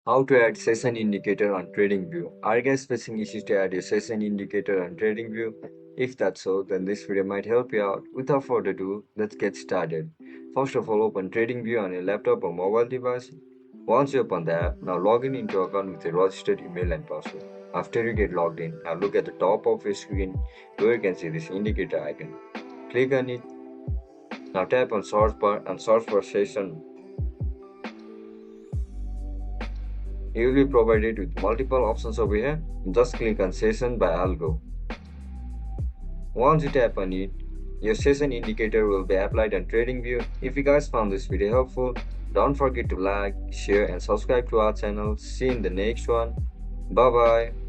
How to add session indicator on TradingView. Are you guys facing issues to add your session indicator on TradingView? If that's so, then this video might help you out. Without further ado, let's get started. First of all, open TradingView on your laptop or mobile device. Once you open the app, now log in into your account with your registered email and password. After you get logged in, now look at the top of your screen where you can see this indicator icon. Click on it. Now tap on search bar and search for session. You will be provided with multiple options over here. Just click on session by algo. Once you tap on it, your session indicator will be applied on TradingView. If you guys found this video helpful, don't forget to like, share and subscribe to our channel. See you in the next one. Bye bye.